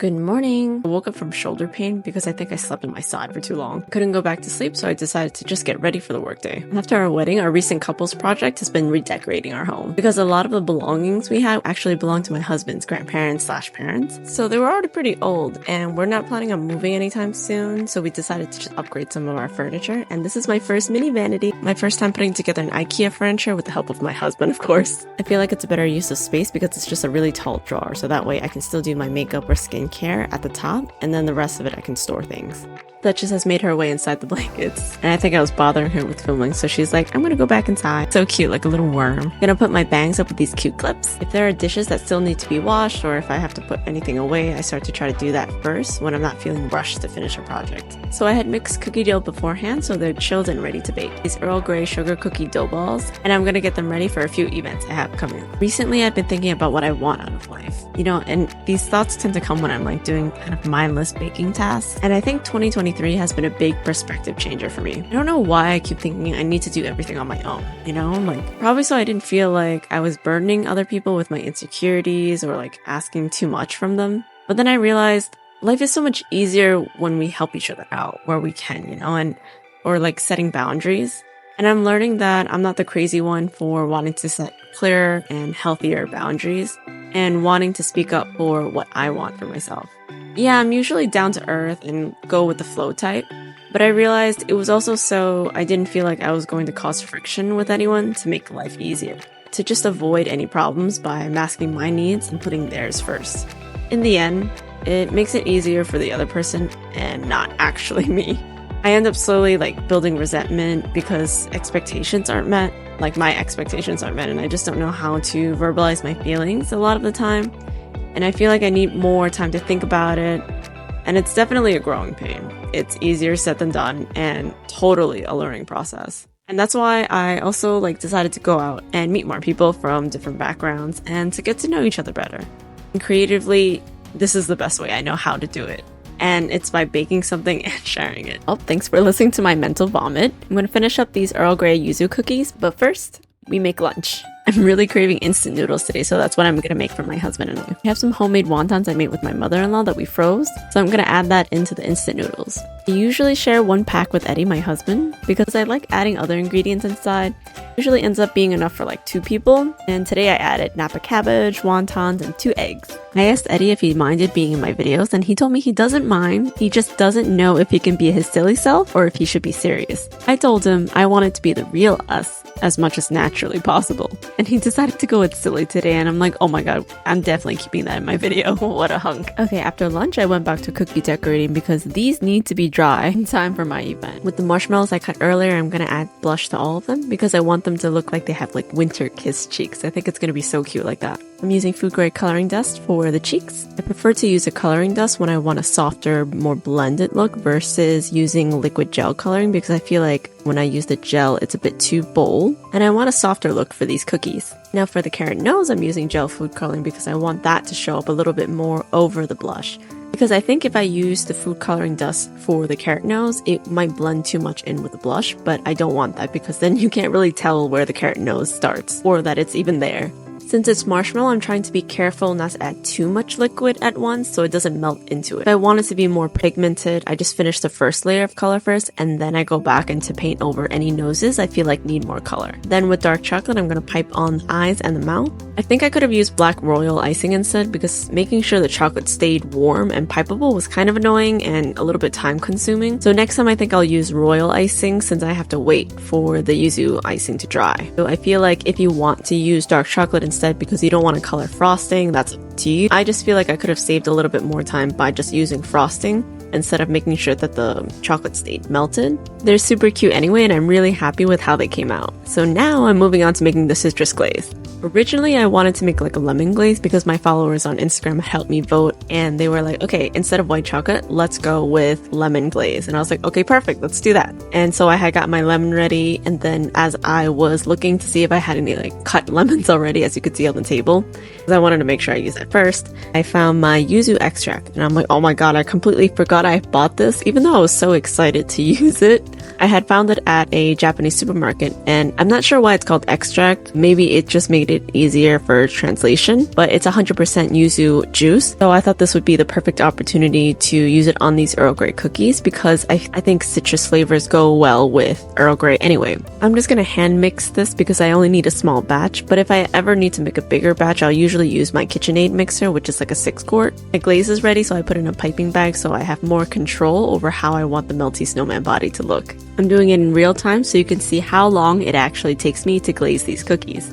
Good morning. I woke up from shoulder pain because I think I slept on my side for too long. Couldn't go back to sleep, so I decided to just get ready for the workday. After our wedding, our recent couples project has been redecorating our home because a lot of the belongings we had actually belonged to my husband's grandparents/parents. So they were already pretty old, and we're not planning on moving anytime soon, so we decided to just upgrade some of our furniture. And this is my first mini vanity. My first time putting together an IKEA furniture with the help of my husband, of course. I feel like it's a better use of space because it's just a really tall drawer, so that way I can still do my makeup or skincare at the top, and then the rest of it I can store things. Duchess has made her way inside the blankets, and I think I was bothering her with filming, so she's like, I'm gonna go back inside. So cute, like a little worm. Gonna put my bangs up with these cute clips. If there are dishes that still need to be washed, or if I have to put anything away, I start to try to do that first when I'm not feeling rushed to finish a project. So I had mixed cookie dough beforehand, so they're chilled and ready to bake. These Earl Grey sugar cookie dough balls, and I'm gonna get them ready for a few events I have coming up. Recently, I've been thinking about what I want out of life, and these thoughts tend to come when I'm like doing kind of mindless baking tasks, and I think 2023 has been a big perspective changer for me. I don't know why I keep thinking I need to do everything on my own, probably so I didn't feel like I was burdening other people with my insecurities or like asking too much from them. But then I realized life is so much easier when we help each other out where we can, or like setting boundaries. And I'm learning that I'm not the crazy one for wanting to set clearer and healthier boundaries and wanting to speak up for what I want for myself. Yeah, I'm usually down to earth and go with the flow type, but I realized it was also so I didn't feel like I was going to cause friction with anyone to make life easier, to just avoid any problems by masking my needs and putting theirs first. In the end, it makes it easier for the other person and not actually me. I end up slowly building resentment because expectations aren't met, my expectations aren't met, and I just don't know how to verbalize my feelings a lot of the time. And I feel like I need more time to think about it. And it's definitely a growing pain. It's easier said than done and totally a learning process. And that's why I also decided to go out and meet more people from different backgrounds and to get to know each other better. And creatively, this is the best way I know how to do it. And it's by baking something and sharing it. Oh, thanks for listening to my mental vomit. I'm going to finish up these Earl Grey yuzu cookies, but first, we make lunch. I'm really craving instant noodles today, so that's what I'm going to make for my husband and I. We have some homemade wontons I made with my mother-in-law that we froze, so I'm going to add that into the instant noodles. I usually share one pack with Eddie, my husband, because I like adding other ingredients inside. Usually ends up being enough for 2 people, and today I added Napa cabbage, wontons, and 2 eggs. I asked Eddie if he minded being in my videos, and he told me he doesn't mind, he just doesn't know if he can be his silly self or if he should be serious. I told him I wanted to be the real us as much as naturally possible. And he decided to go with silly today, and I'm like, oh my god, I'm definitely keeping that in my video. What a hunk. Okay, after lunch, I went back to cookie decorating because these need to be dry in time for my event. With the marshmallows I cut earlier, I'm gonna add blush to all of them because I want them to look like they have winter kiss cheeks. I think it's gonna be so cute like that. I'm using food grade coloring dust for the cheeks. I prefer to use a coloring dust when I want a softer, more blended look versus using liquid gel coloring because I feel like when I use the gel, it's a bit too bold, and I want a softer look for these cookies. Now for the carrot nose, I'm using gel food coloring because I want that to show up a little bit more over the blush. Because I think if I use the food coloring dust for the carrot nose, it might blend too much in with the blush, but I don't want that because then you can't really tell where the carrot nose starts or that it's even there. Since it's marshmallow, I'm trying to be careful not to add too much liquid at once so it doesn't melt into it. If I want it to be more pigmented, I just finish the first layer of color first and then I go back and to paint over any noses I feel like need more color. Then with dark chocolate, I'm going to pipe on the eyes and the mouth. I think I could have used black royal icing instead because making sure the chocolate stayed warm and pipeable was kind of annoying and a little bit time consuming. So next time I think I'll use royal icing since I have to wait for the yuzu icing to dry. So I feel like if you want to use dark chocolate instead because you don't want to color frosting, that's up to you. I just feel like I could have saved a little bit more time by just using frosting instead of making sure that the chocolate stayed melted. They're super cute anyway, and I'm really happy with how they came out. So now I'm moving on to making the citrus glaze. Originally, I wanted to make a lemon glaze because my followers on Instagram had helped me vote and they were like, okay, instead of white chocolate, let's go with lemon glaze. And I was like, okay, perfect, let's do that. And so I had got my lemon ready, and then as I was looking to see if I had any cut lemons already, as you could see on the table, because I wanted to make sure I use that first, I found my yuzu extract and I'm like, oh my god, I completely forgot I bought this, even though I was so excited to use it. I had found it at a Japanese supermarket, and I'm not sure why it's called extract. Maybe it just made it easier for translation, but it's 100% yuzu juice. So I thought this would be the perfect opportunity to use it on these Earl Grey cookies because I think citrus flavors go well with Earl Grey anyway. I'm just gonna hand mix this because I only need a small batch, but if I ever need to make a bigger batch, I'll usually use my KitchenAid mixer, which is like a 6-quart. My glaze is ready, so I put in a piping bag so I have more control over how I want the Melty Snowman body to look. I'm doing it in real time so you can see how long it actually takes me to glaze these cookies.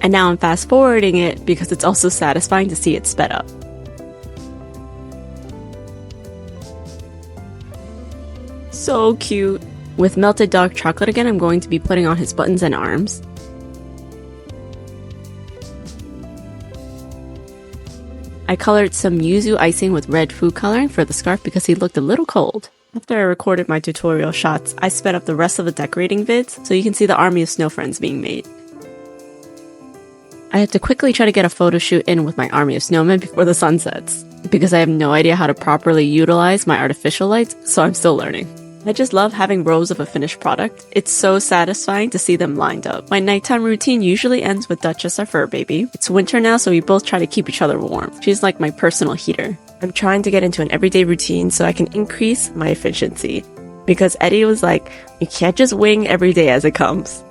And now I'm fast forwarding it because it's also satisfying to see it sped up. So cute! With melted dark chocolate again, I'm going to be putting on his buttons and arms. I colored some yuzu icing with red food coloring for the scarf because he looked a little cold. After I recorded my tutorial shots, I sped up the rest of the decorating vids so you can see the army of snow friends being made. I had to quickly try to get a photo shoot in with my army of snowmen before the sun sets, because I have no idea how to properly utilize my artificial lights, so I'm still learning. I just love having rows of a finished product. It's so satisfying to see them lined up. My nighttime routine usually ends with Duchess, our fur baby. It's winter now, so we both try to keep each other warm. She's like my personal heater. I'm trying to get into an everyday routine so I can increase my efficiency. Because Eddie was like, you can't just wing every day as it comes.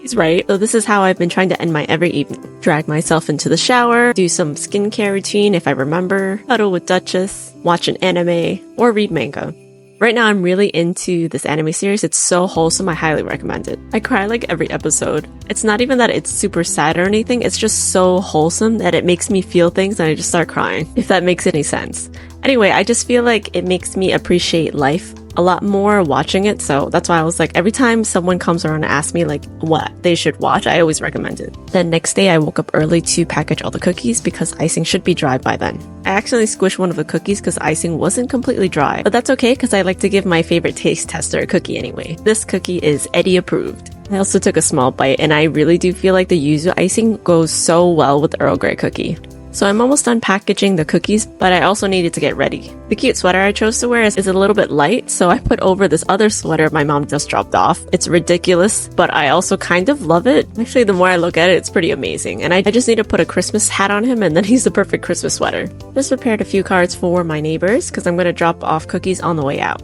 He's right. So this is how I've been trying to end my every evening. Drag myself into the shower, do some skincare routine if I remember, cuddle with Duchess, watch an anime, or read manga. Right now, I'm really into this anime series. It's so wholesome, I highly recommend it. I cry like every episode. It's not even that it's super sad or anything, it's just so wholesome that it makes me feel things and I just start crying, if that makes any sense. Anyway, I just feel like it makes me appreciate life a lot more watching it, so that's why I was like, every time someone comes around and asks me like what they should watch, I always recommend it. The next day I woke up early to package all the cookies because icing should be dry by then. I accidentally squished one of the cookies because icing wasn't completely dry, but that's okay because I like to give my favorite taste tester a cookie anyway. This cookie is Eddie approved. I also took a small bite and I really do feel like the yuzu icing goes so well with the Earl Grey cookie. So I'm almost done packaging the cookies, but I also needed to get ready. The cute sweater I chose to wear is a little bit light, so I put over this other sweater my mom just dropped off. It's ridiculous, but I also kind of love it. Actually, the more I look at it, it's pretty amazing. And I just need to put a Christmas hat on him and then he's the perfect Christmas sweater. Just prepared a few cards for my neighbors because I'm going to drop off cookies on the way out.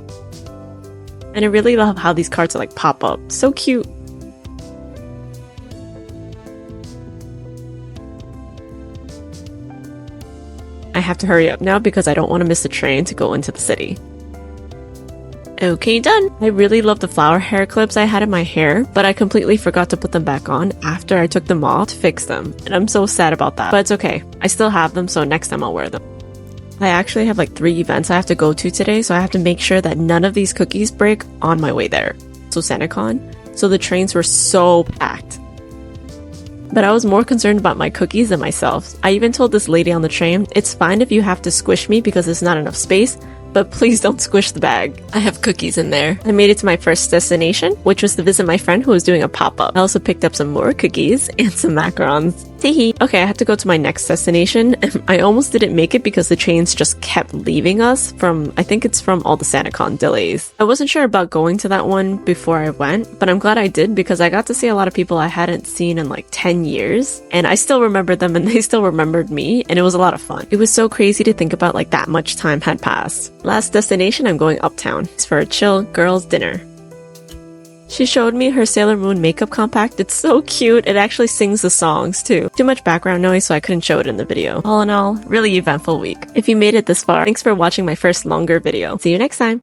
And I really love how these cards are like pop up. So cute. I have to hurry up now because I don't want to miss the train to go into the city. Okay, done! I really love the flower hair clips I had in my hair, but I completely forgot to put them back on after I took them off to fix them. And I'm so sad about that, but it's okay. I still have them, so next time I'll wear them. I actually have like 3 events I have to go to today, so I have to make sure that none of these cookies break on my way there. So SantaCon, so the trains were so packed. But I was more concerned about my cookies than myself. I even told this lady on the train, it's fine if you have to squish me because there's not enough space, but please don't squish the bag. I have cookies in there. I made it to my first destination, which was to visit my friend who was doing a pop-up. I also picked up some more cookies and some macarons. Teehee. Okay, I have to go to my next destination. I almost didn't make it because the trains just kept leaving us I think it's from all the SantaCon delays. I wasn't sure about going to that one before I went, but I'm glad I did because I got to see a lot of people I hadn't seen in like 10 years. And I still remembered them and they still remembered me, and it was a lot of fun. It was so crazy to think about like that much time had passed. Last destination, I'm going uptown. It's for a chill girls' dinner. She showed me her Sailor Moon makeup compact. It's so cute. It actually sings the songs too. Too much background noise, so I couldn't show it in the video. All in all, really eventful week. If you made it this far, thanks for watching my first longer video. See you next time.